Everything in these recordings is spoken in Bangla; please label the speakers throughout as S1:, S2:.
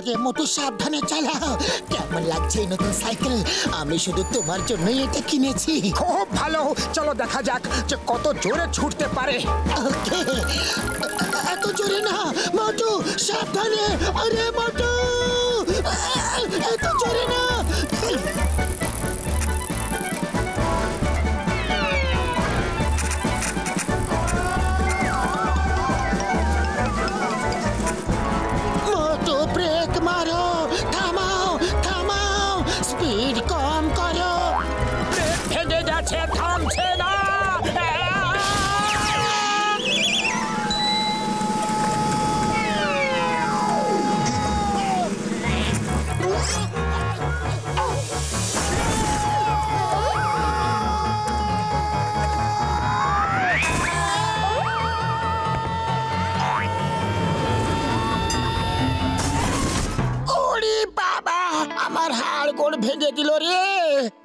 S1: আগে মোটু সাবধানে চালাও। কেমন লাগছে এই নতুন সাইকেল? আমি শুধু তোমার জন্যই এটা কিনেছি।
S2: খুব ভালো, চলো দেখা যাক যে কত জোরে ছুটতে পারে।
S1: ওকে, এত জোরে না মোটু, সাবধানে। আরে মোটু, এত জোরে না। মোটু ব্রেক মারো, থামাও থামাও, স্পিড কম করো।
S2: ব্রেক ভেঙে যাচ্ছে, থামছে না।
S1: আমার হাড় গোড় ভেঙে দিল রে।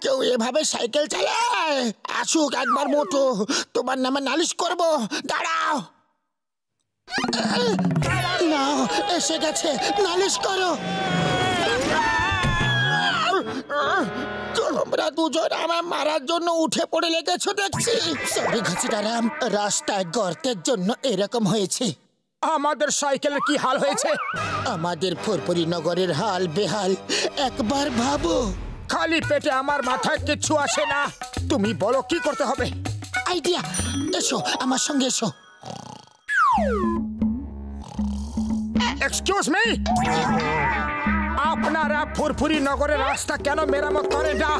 S1: কেউ এভাবে সাইকেল চালায়? আসুক একবার মোটু, তোমার নামে নালিশ করব। দাঁড়াও। না, এসে গেছে, নালিশ করো। তোমরা দুজন আমার মারার জন্য উঠে পড়ে লেগেছো দেখছি। সরি ঘাসিটারাম, রাস্তায় গর্তের জন্য এরকম হয়েছে।
S2: আমাদের সাইকেলের কি হাল হয়েছে?
S1: আমাদের ফুরফুরি নগরের হাল বেহাল, একবার ভাবো।
S2: খালি পেটে আমার মাথায় কিচ্ছু আসে না। তুমি বলো কি করতে হবে?
S1: আইডিয়া, এসো আমার সঙ্গে এসো।
S2: এক্সকিউজ মি, আপনারা ফুরফুরি নগরের রাস্তা কেন মেরামত করেন না?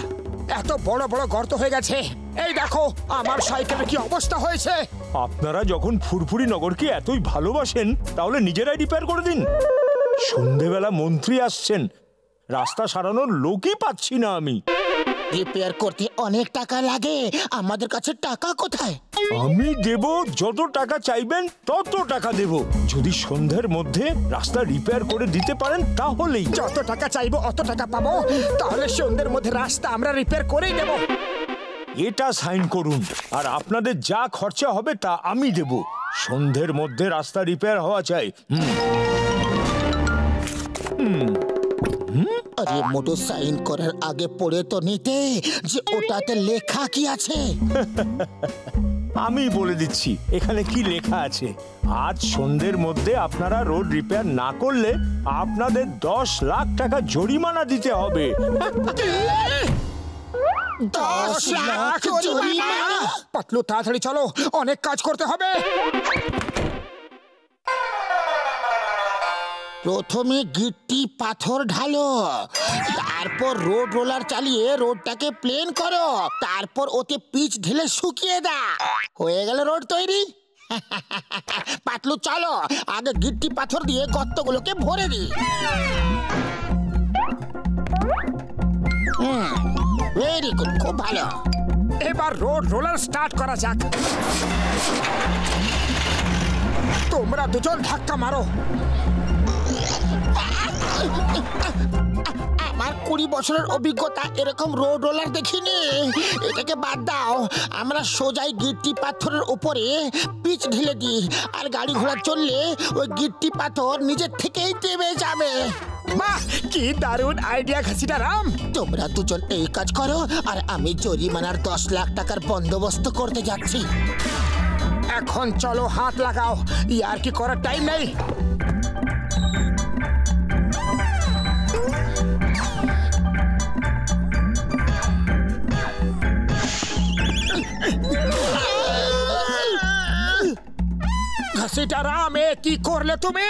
S2: এত বড় বড় গর্ত হয়ে গেছে। এই দেখো আমার সাইকেলের কি অবস্থা হয়েছে।
S3: আপনারা যখন ফুরফুরি নগরকে এতই ভালোবাসেন তাহলে নিজেরাই রিপেয়ার করে দিন। সন্ধেবেলা মন্ত্রী আসছেন, রাস্তা সারানোর লোকই পাচ্ছি না আমি।
S1: রিপেয়ার করতে অনেক টাকা লাগে, আমাদের কাছে টাকা কোথায়?
S3: আমি দেব, যত টাকা চাইবেন তত টাকা দেব, যদি সন্ধ্যের মধ্যে রাস্তা রিপেয়ার করে দিতে পারেন তাহলেই।
S2: যত টাকা চাইবো অত টাকা পাবো, তাহলে সন্ধ্যের মধ্যে রাস্তা আমরা রিপেয়ার করেই দেব।
S3: এটা সাইন করুন, আর আপনাদের যা খরচা হবে তা আমি দেব। সন্ধ্যের মধ্যে রাস্তা রিপেয়ার হওয়া চাই।
S1: আরে মোটু, সাইন করার আগে পড়ে তো নিতে যে ওটাতে লেখা কি আছে।
S3: আমি বলে দিচ্ছি এখানে কি লেখা আছে। আজ সন্ধ্যের মধ্যে আপনারা রোড রিপেয়ার না করলে আপনাদের 10 লাখ টাকা জরিমানা দিতে হবে।
S1: 10 লাখ জরিমানা?
S2: পাতলু তাড়াতাড়ি চলো, অনেক কাজ করতে হবে।
S1: প্রথমে গিট্টি পাথর ঢালো, তারপর রোড রোলার চালিয়ে রোডটাকে প্লেন করো, তারপর ওতে পিচ ঢেলে শুকিয়ে দাও। হয়ে গেল রোড তৈরি। পাতলু চলো, আগে গিট্টি পাথর দিয়ে গর্তগুলোকে ভরে দিই। ভেরি গুড, খুব ভালো।
S2: এবার রোড রোলার স্টার্ট করা যাক। তোমরা দুজন ধাক্কা মারো।
S1: আমার 20 বছরের অভিজ্ঞতা, এরকম রোড রোলার দেখিনি। এটাকে বাদ দাও, আমরা সোজাই গিট্টি পাথরের উপরে পিচ ঢেলে দিই, আর গাড়ি ঘোড়া চললে ওই গিট্টি পাথর নিজের থেকেই দেবে যাবে।
S2: বাহ, কি দারুণ আইডিয়া ঘাসিটারাম।
S1: তোমরা দুজন এই কাজ করো, আর আমি জরিমানার 10 লাখ টাকার বন্দোবস্ত করতে যাচ্ছি।
S2: এখন চলো হাত লাগাও, ইয়ার কি করার টাইম নেই। ঘাসিটারাম, এ কি করলে তুমি?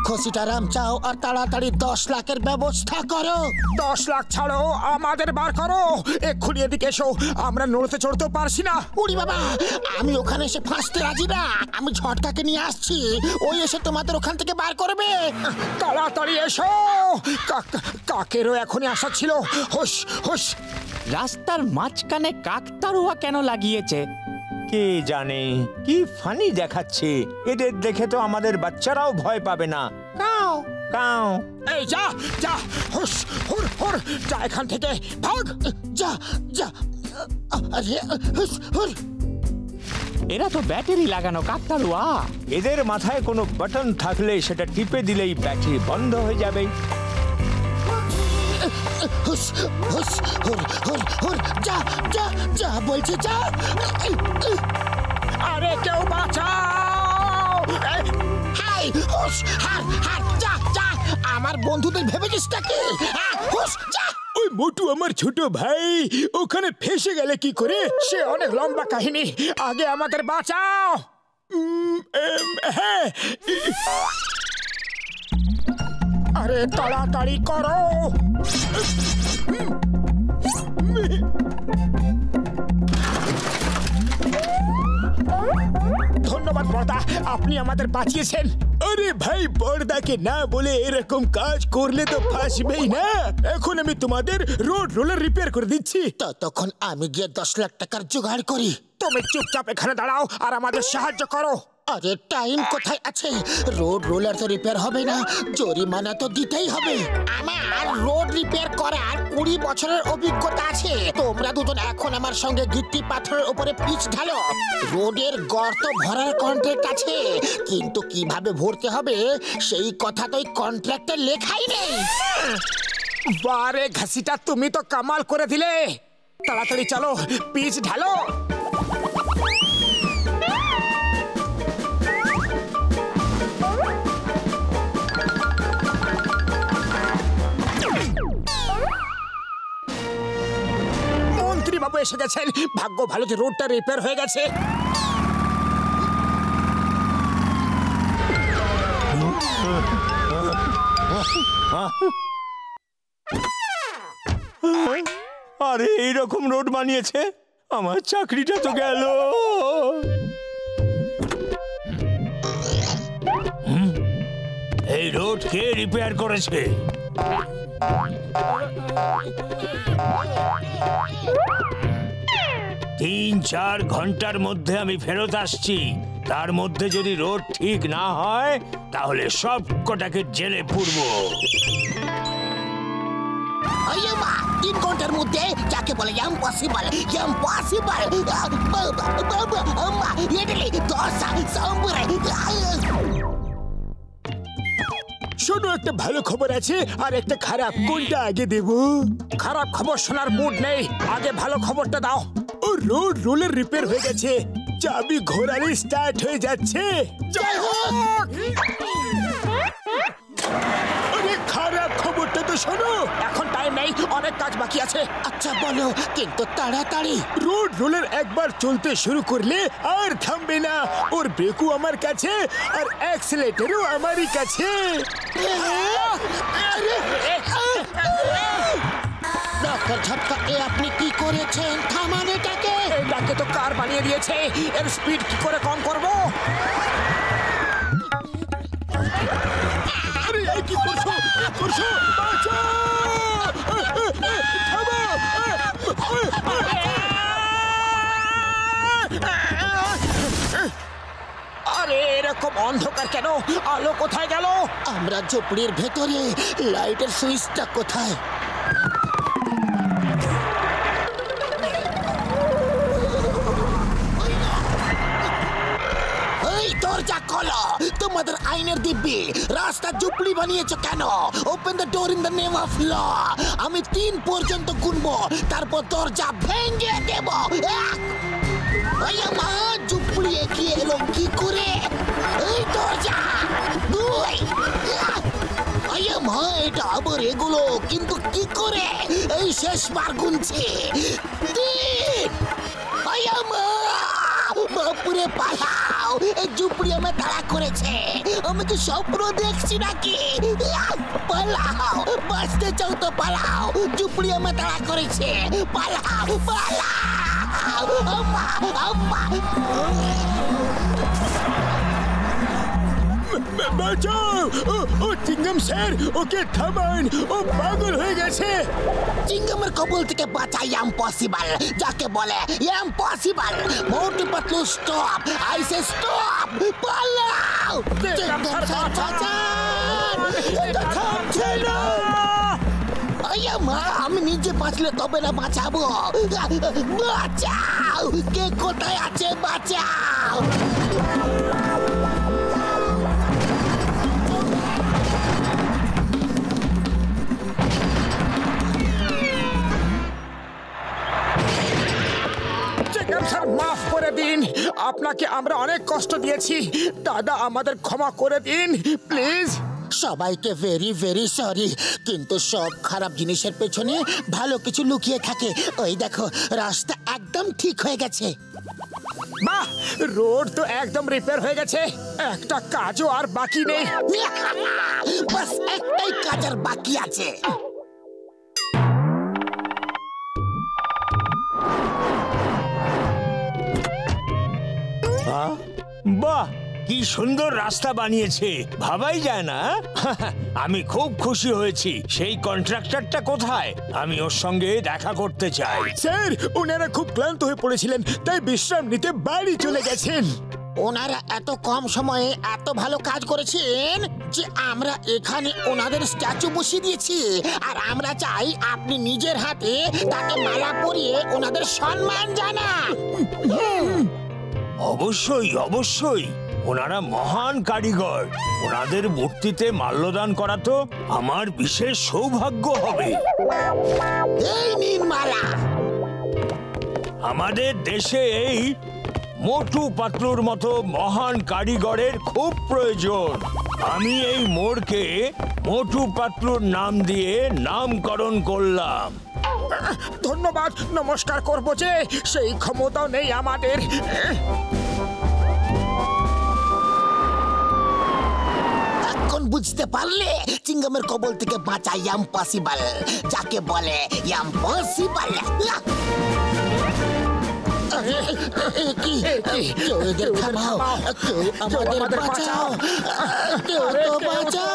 S1: ঘাসিটারাম, চাও আর তাড়াতাড়ি 10 লাখের ব্যবস্থা করো।
S2: 10 লাখ ছাড়ো, আমাদের বার করো। এক্ষুনি এদিকে এসো, আমরা নড়তে চড়তেও পারছি না।
S1: উড়ি বাবা, আমি ওখানে এসে ফাঁসতে রাজি না। আমি ঝটকাকে নিয়ে আসছি, ওই এসে তোমাদের ওখান থেকে বার করবে।
S2: তাড়াতাড়ি এসো। কাকেরও এখনই আসা ছিল। হুশ হুশ।
S4: রাস্তার মাঝখানে কাকতাড়ুয়া কেন লাগিয়েছে?
S3: কে জানে, কি ফানি দেখাচ্ছে। এদের দেখে তো আমাদের বাচ্চারাও ভয় পাবে না। কাও কাও।
S2: এই যা যা, হুশ হুর হুর, যা এখান থেকে, ভাগ।
S1: যা যা, আরে হুস, হুর।
S4: এরা তো ব্যাটারি লাগানো কাকতাড়ুয়া।
S3: এদের মাথায় কোনো বাটন থাকলে সেটা টিপে দিলেই ব্যাটারি বন্ধ হয়ে যাবে।
S1: হুস হুস হুর হুর হুর যা যা যা বলছি যা।
S2: আরে কেউ বাঁচাও!
S1: হাই হুস হার হার যা যা। আমার বন্ধুদের ভেবেছিস নাকি? হুস যা।
S2: ওই মোটু আমার ছোট ভাই ওখানে ফেসে গেলে কি করে? সে অনেক লম্বা কাহিনী, আগে আমাদের বাঁচাও। হ্যাঁ, আরে তাড়াতাড়ি করো। ধন্যবাদ বড়দা, আপনি আমাদের বাঁচিয়েছেন। আরে ভাই, বড়দাকে না বলে এরকম কাজ করলে তো ফাঁসবেই না। এখন আমি তোমাদের রোড রোলার রিপেয়ার করে দিচ্ছি।
S1: ততক্ষণ আমি গিয়ে 10 লাখ টাকার জোগাড় করি।
S2: তুমি চুপচাপ এখানে দাঁড়াও আর আমাদের সাহায্য করো।
S1: আরে টাইম কোথায় আছে? রোড রোলার তো রিপেয়ার হবে না, জরিমানা তো দিতেই হবে। আমার রোড রিপেয়ার করার 20 বছরের অভিজ্ঞতা আছে। তোমরা দুজন এখন আমার সঙ্গে গিট্টি পাথরের উপরে পিচ ঢালো। রোডের গর্ত ভরার কন্ট্রাক্ট আছে, কিন্তু কিভাবে ভরতে হবে সেই কথা তো কন্ট্রাক্টে লেখাই নেই।
S2: বারে ঘাসিটা, তুমি তো কামাল করে দিলে। তাড়াতাড়ি চলো, পিচ ঢালো। মন্ত্রী বাবু এসে গেছেন, ভাগ্য ভালো যে রোডটা রিপেয়ার হয়ে গেছে।
S3: আরে এইরকম রোড বানিয়েছে, আমার চাকরিটা তো গেল। এই রোড কে রিপেয়ার করেছে? 3-4 ঘন্টার মধ্যে আমি ফেরত আসছি। তার মধ্যে যদি রোড ঠিক না হয় তাহলে সব কটাকে জেলে পুরবো।
S1: 3 ঘন্টার মধ্যে? যাকে বলে ইম্পসিবল, ইম্পসিবল। ইডলি, দোসা, সাম্বার।
S2: শোনো, একটা ভালো খবর আছে আর একটা খারাপ। কোনটা আগে দেব? খারাপ খবর শোনার মুড নেই, আগে ভালো খবরটা দাও। ও রোড রোলার রিপেয়ার হয়ে গেছে, চাবি ঘোরালে স্টার্ট হয়ে যাচ্ছে।
S1: জয় হোক।
S2: আরে খারাপ খবরটা তো শোনো, এখন টাইম নেই, অনেক কাজ বাকি আছে।
S1: আচ্ছা বলো, কিন্তু তাড়াতাড়ি।
S2: রোড রোলার একবার চলতে শুরু করলে আর থামবে না। ওর ব্রেকও আমার কাছে আর অ্যাক্সিলারেটরও আমারই কাছে।
S1: ডক্টর ঝটকা, এ আপনি কি করেছেন? থামান এটাকে।
S2: এটাকে তো কার বানিয়ে দিয়েছে, এর স্পিড কি করে কম করবো? আরে এই কি করছো? করছো বাঁচাও! থামো! আরে এরকম অন্ধকার কেন? আলো কোথায় গেল?
S1: আমরা ঝুপড়ির ভেতরে, লাইটের সুইচটা কোথায়? এই দরজা খোলো, তোমাদের আইনের দিব্যি। রাস্তা ঝুপড়ি বানিয়েছো কেন? Open the door in the name of law. আমি 3 পর্যন্ত গুনবো, তারপর দরজা ভেঙে দেব। 1। মা, ঝুপড়ি এগিয়ে এলো কি করে? এই দরজা 2। মা, এটা আবার এগুলো কিন্তু কি করে? এই শেষবার গুনছি 3। মা, বাপুরে পালাও, এই ঝুপড়ি আমার তাড়া করেছে। আমি কি স্বপ্ন দেখছি নাকি? পালাও, বাঁচতে চাও তো পালাও, ঝুপড়ি আমার তাড়া করেছে। পালাও, পালাও। আম্মা, আম্মা।
S2: বাঁচাও! ও চিঙ্গম স্যার, ওকে থামান, ও পাগল হয়ে গেছে।
S1: চিঙ্গমের কবল থেকে বাঁচা ইম্পসিবল, যাকে বলে impossible. Motu Patlu stop, I say stop. পালাও! চিঙ্গম স্যার বাঁচান! এটা থামছে না। মা, আমি নিজে বাঁচলে তবে না বাঁচাবো। বাঁচাও! কে কোথায় আছে? বাঁচাও!
S2: আপনাকে আমরা অনেক কষ্ট দিয়েছি। দাদা আমাদের ক্ষমা করে দিন প্লিজ।
S1: সবাইকে ভেরি ভেরি সরি, কিন্তু সব খারাপ জিনিসের পেছনে ভালো কিছু লুকিয়ে থাকে। ওই দেখো, রাস্তা একদম ঠিক হয়ে গেছে।
S2: বাহ, রোড তো একদম রিপেয়ার হয়ে গেছে, একটা কাজও আর বাকি নেই।
S1: বাস একটাই কাজ আর বাকি আছে।
S3: বাহ, কি সুন্দর রাস্তা বানিয়েছে, ভাবাই যায় না। আমি খুব খুশি হয়েছি। সেই কন্ট্রাক্টরটা কোথায়? আমি ওর সঙ্গে দেখা করতে চাই।
S2: স্যার, ওনারা খুব ক্লান্ত হয়ে পড়েছিলেন, তাই বিশ্রাম নিতে বাড়ি চলে গেছেন।
S1: ওনারা এত কম সময়ে এত ভালো কাজ করেছেন যে আমরা এখানে ওনাদের স্ট্যাচু বসিয়ে দিয়েছি। আর আমরা চাই আপনি নিজের হাতে তাকে মালা পরিয়ে ওনাদের সম্মান জানান।
S3: অবশ্যই অবশ্যই, ওনারা মহান কারিগর। ওনাদের মূর্তিতে মাল্যদান করা তো আমার বিশেষ সৌভাগ্য হবে।
S1: এই নিন মালা।
S3: আমাদের দেশে এই মোটু পাতলুর মতো মহান কারিগরের খুব প্রয়োজন। আমি এই মোড়কে মোটু পাতলুর নাম দিয়ে নামকরণ করলাম।
S2: ধন্যবাদ, নমস্কার করবো যে সেই ক্ষমতাও নেই আমাদের।
S1: এখন বুঝতে পারলে চিংগামের কবল থেকে বাঁচা ইম্পসিবল যাকে বলে ইম্পসিবল। কি কেউ এদের থামাও, কেউ আমাদের বাঁচাও, কেউ তো বাঁচাও।